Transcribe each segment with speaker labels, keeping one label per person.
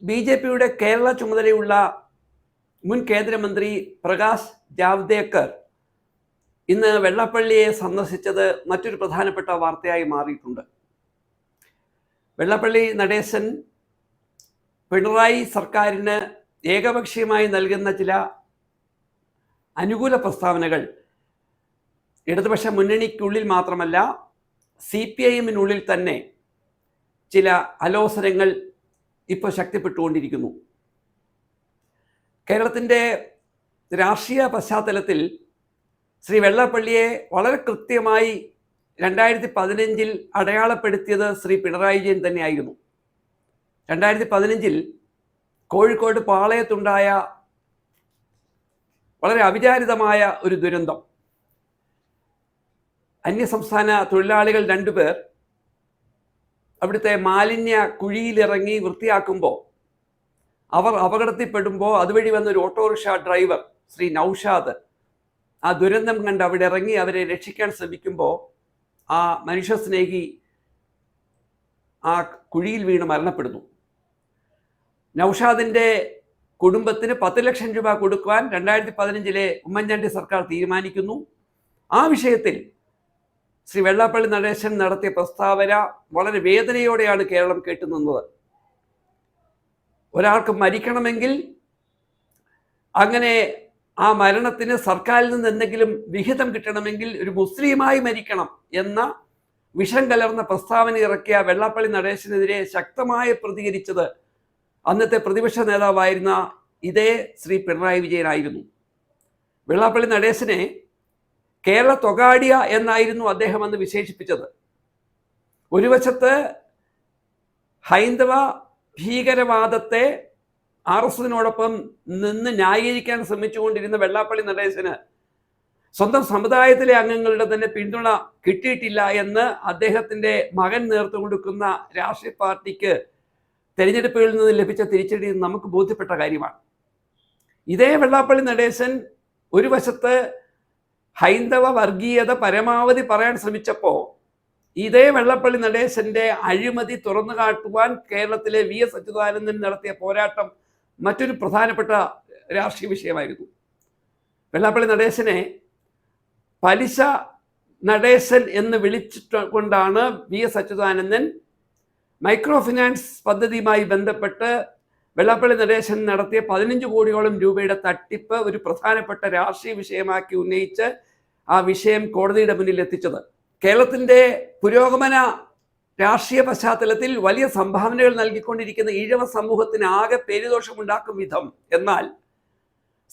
Speaker 1: ബി.ജെ.പിയുടെ കേരള ചുമതലയുള്ള മുൻ കേന്ദ്രമന്ത്രി പ്രകാശ് ജാവ്ദേക്കർ ഇന്ന് വെള്ളാപ്പള്ളിയെ സന്ദർശിച്ചത് മറ്റൊരു പ്രധാനപ്പെട്ട വാർത്തയായി മാറിയിട്ടുണ്ട്. വെള്ളാപ്പള്ളി നടേശൻ പിണറായി സർക്കാരിന് ഏകപക്ഷീയമായി നൽകുന്ന ചില അനുകൂല പ്രസ്താവനകൾ ഇടതുപക്ഷ മുന്നണിക്കുള്ളിൽ മാത്രമല്ല CPIM-നുള്ളിൽ തന്നെ ചില അലോസരങ്ങൾ ഇപ്പോൾ ശക്തിപ്പെട്ടുകൊണ്ടിരിക്കുന്നു. കേരളത്തിൻ്റെ രാഷ്ട്രീയ പശ്ചാത്തലത്തിൽ ശ്രീ വെള്ളാപ്പള്ളിയെ വളരെ കൃത്യമായി 2015 അടയാളപ്പെടുത്തിയത് ശ്രീ പിണറായി വിജയൻ തന്നെയായിരുന്നു. 2015 കോഴിക്കോട് പാളയത്തുണ്ടായ വളരെ അവിചാരിതമായ ഒരു ദുരന്തം, അന്യസംസ്ഥാന തൊഴിലാളികൾ 2 പേർ അവിടുത്തെ മാലിന്യ കുഴിയിലിറങ്ങി വൃത്തിയാക്കുമ്പോൾ അവർ അപകടത്തിൽപ്പെടുമ്പോൾ അതുവഴി വന്നൊരു ഓട്ടോറിക്ഷ ഡ്രൈവർ ശ്രീ നൌഷാദ് ആ ദുരന്തം കണ്ട് അവിടെ ഇറങ്ങി അവരെ രക്ഷിക്കാൻ ശ്രമിക്കുമ്പോൾ ആ മനുഷ്യസ്നേഹി ആ കുഴിയിൽ വീണ് മരണപ്പെടുന്നു. നൌഷാദിൻ്റെ കുടുംബത്തിന് 10 ലക്ഷം രൂപ കൊടുക്കുവാൻ 2015 ഉമ്മൻചാണ്ടി സർക്കാർ തീരുമാനിക്കുന്നു. ആ വിഷയത്തിൽ ശ്രീ വെള്ളാപ്പള്ളി നടേശൻ നടത്തിയ പ്രസ്താവന വളരെ വേദനയോടെയാണ് കേരളം കേട്ടുനിന്നത്. ഒരാൾക്ക് മരിക്കണമെങ്കിൽ അങ്ങനെ ആ മരണത്തിന് സർക്കാരിൽ നിന്ന് എന്തെങ്കിലും വിഹിതം കിട്ടണമെങ്കിൽ ഒരു മുസ്ലിമായി മരിക്കണം എന്ന വിഷം കലർന്ന പ്രസ്താവന ഇറക്കിയ വെള്ളാപ്പള്ളി നടേശനെതിരെ ശക്തമായി പ്രതികരിച്ചത് അന്നത്തെ പ്രതിപക്ഷ നേതാവായിരുന്ന ഇതേ ശ്രീ പിണറായി വിജയനായിരുന്നു. വെള്ളാപ്പള്ളി നടേശനെ കേരള തൊഗാഡിയ എന്നായിരുന്നു അദ്ദേഹം അന്ന് വിശേഷിപ്പിച്ചത്. ഒരു വശത്ത് ഹൈന്ദവ ഭീകരവാദത്തെ RSSനോടൊപ്പം നിന്ന് ന്യായീകരിക്കാൻ ശ്രമിച്ചുകൊണ്ടിരുന്ന വെള്ളാപ്പള്ളി നടേശന് സ്വന്തം സമുദായത്തിലെ അംഗങ്ങളുടെ തന്നെ പിന്തുണ കിട്ടിയിട്ടില്ല എന്ന് അദ്ദേഹത്തിൻ്റെ മകൻ നേതൃത്വം കൊടുക്കുന്ന രാഷ്ട്രീയ പാർട്ടിക്ക് തെരഞ്ഞെടുപ്പുകളിൽ നിന്ന് ലഭിച്ച തിരിച്ചടി നമുക്ക് ബോധ്യപ്പെട്ട കാര്യമാണ്. ഇതേ വെള്ളാപ്പള്ളി നടേശൻ ഒരു വശത്ത് ഹൈന്ദവ വർഗീയത പരമാവധി പറയാൻ ശ്രമിച്ചപ്പോൾ ഇതേ വെള്ളാപ്പള്ളി നടേശൻ്റെ അഴിമതി തുറന്നു കാട്ടുവാൻ കേരളത്തിലെ VS അച്യുതാനന്ദൻ നടത്തിയ പോരാട്ടം മറ്റൊരു പ്രധാനപ്പെട്ട രാഷ്ട്രീയ വിഷയമായിരുന്നു. വെള്ളാപ്പള്ളി നടേശനെ പലിശ നടേശൻ എന്ന് വിളിച്ചിട്ടുകൊണ്ടാണ് VS അച്യുതാനന്ദൻ മൈക്രോ ഫിനാൻസ് പദ്ധതിയുമായി ബന്ധപ്പെട്ട് വെള്ളാപ്പള്ളി നടേശൻ നടത്തിയ 15 കോടിയോളം രൂപയുടെ തട്ടിപ്പ് ഒരു പ്രധാനപ്പെട്ട രാഷ്ട്രീയ വിഷയമാക്കി ഉന്നയിച്ച് ആ വിഷയം കോടതിയുടെ മുന്നിൽ എത്തിച്ചത്. കേരളത്തിൻ്റെ പുരോഗമന രാഷ്ട്രീയ പശ്ചാത്തലത്തിൽ വലിയ സംഭാവനകൾ നൽകിക്കൊണ്ടിരിക്കുന്ന ഈഴവ സമൂഹത്തിന് ആകെ പേരുദോഷമുണ്ടാക്കും വിധം, എന്നാൽ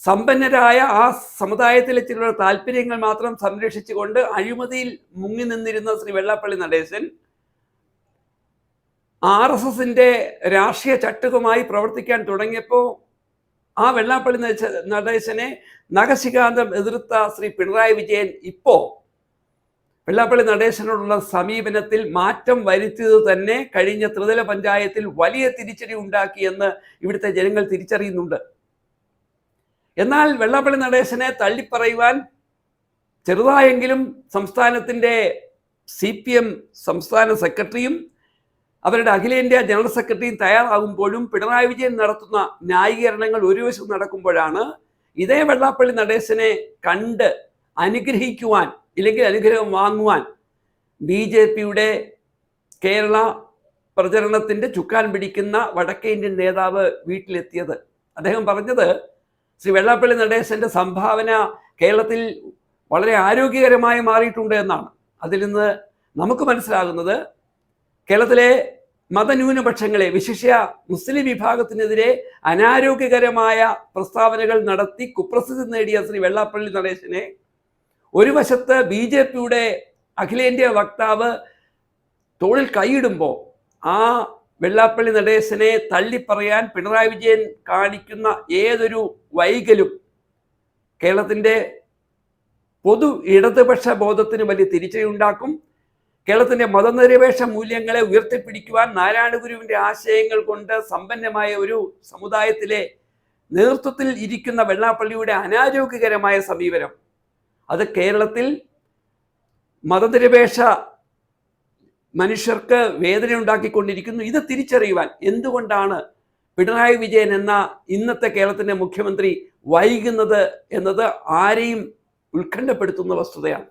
Speaker 1: സമ്പന്നരായ ആ സമുദായത്തിലെ ചില താല്പര്യങ്ങൾ മാത്രം സംരക്ഷിച്ചുകൊണ്ട് അഴിമതിയിൽ മുങ്ങി നിന്നിരുന്ന ശ്രീ വെള്ളാപ്പള്ളി നടേശൻ RSSന്റെ രാഷ്ട്രീയ ചട്ടുകമായി പ്രവർത്തിക്കാൻ തുടങ്ങിയപ്പോൾ ആ വെള്ളാപ്പള്ളി നടേശനെ നഖശിഖാന്തം എതിർത്ത ശ്രീ പിണറായി വിജയൻ ഇപ്പോൾ വെള്ളാപ്പള്ളി നടേശനോടുള്ള സമീപനത്തിൽ മാറ്റം വരുത്തിയത് തന്നെ കഴിഞ്ഞ ത്രിതല പഞ്ചായത്തിൽ വലിയ തിരിച്ചടി ഉണ്ടാക്കിയെന്ന് ഇവിടുത്തെ ജനങ്ങൾ തിരിച്ചറിയുന്നുണ്ട്. എന്നാൽ വെള്ളാപ്പള്ളി നടേശനെ തള്ളിപ്പറയുവാൻ ചെറുതായെങ്കിലും സംസ്ഥാനത്തിൻ്റെ CPM സംസ്ഥാന സെക്രട്ടറിയും അവരുടെ അഖിലേന്ത്യാ ജനറൽ സെക്രട്ടറിയും തയ്യാറാകുമ്പോഴും പിണറായി വിജയൻ നടത്തുന്ന ന്യായീകരണങ്ങൾ ഒരു വശം നടക്കുമ്പോഴാണ് ഇതേ വെള്ളാപ്പള്ളി നടേശനെ കണ്ട് അനുഗ്രഹിക്കുവാൻ ഇല്ലെങ്കിൽ അനുഗ്രഹം വാങ്ങുവാൻ BJPയുടെ കേരള പ്രചരണത്തിൻ്റെ ചുക്കാൻ പിടിക്കുന്ന വടക്കേ ഇന്ത്യൻ നേതാവ് വീട്ടിലെത്തിയത്. അദ്ദേഹം പറഞ്ഞത് ശ്രീ വെള്ളാപ്പള്ളി നടേശൻ്റെ സംഭാവന കേരളത്തിൽ വളരെ ആരോഗ്യകരമായി മാറിയിട്ടുണ്ട് എന്നാണ്. അതിൽ നിന്ന് നമുക്ക് മനസ്സിലാകുന്നത് കേരളത്തിലെ മതന്യൂനപക്ഷങ്ങളെ, വിശിഷ്യ മുസ്ലിം വിഭാഗത്തിനെതിരെ അനാരോഗ്യകരമായ പ്രസ്താവനകൾ നടത്തി കുപ്രസിദ്ധി നേടിയ ശ്രീ വെള്ളാപ്പള്ളി നടേശനെ ഒരു വശത്ത് BJPയുടെ അഖിലേന്ത്യാ വക്താവ് തോളിൽ കൈയിടുമ്പോൾ ആ വെള്ളാപ്പള്ളി നടേശനെ തള്ളിപ്പറയാൻ പിണറായി വിജയൻ കാണിക്കുന്ന ഏതൊരു വൈകലും കേരളത്തിൻ്റെ പൊതു ഇടതുപക്ഷ ബോധത്തിന് വലിയ തിരിച്ചടി ഉണ്ടാക്കും. കേരളത്തിൻ്റെ മതനിരപേക്ഷ മൂല്യങ്ങളെ ഉയർത്തിപ്പിടിക്കുവാൻ നാരായണഗുരുവിൻ്റെ ആശയങ്ങൾ കൊണ്ട് സമ്പന്നമായ ഒരു സമുദായത്തിലെ നേതൃത്വത്തിൽ ഇരിക്കുന്ന വെള്ളാപ്പള്ളിയുടെ അനാരോഗ്യകരമായ സമീപനം അത് കേരളത്തിൽ മതനിരപേക്ഷ മനുഷ്യർക്ക് വേദന ഉണ്ടാക്കിക്കൊണ്ടിരിക്കുന്നു. ഇത് തിരിച്ചറിയുവാൻ എന്തുകൊണ്ടാണ് പിണറായി വിജയൻ എന്ന ഇന്നത്തെ കേരളത്തിൻ്റെ മുഖ്യമന്ത്രി വൈകുന്നത് എന്നത് ആരെയും ഉത്കണ്ഠപ്പെടുത്തുന്ന വസ്തുതയാണ്.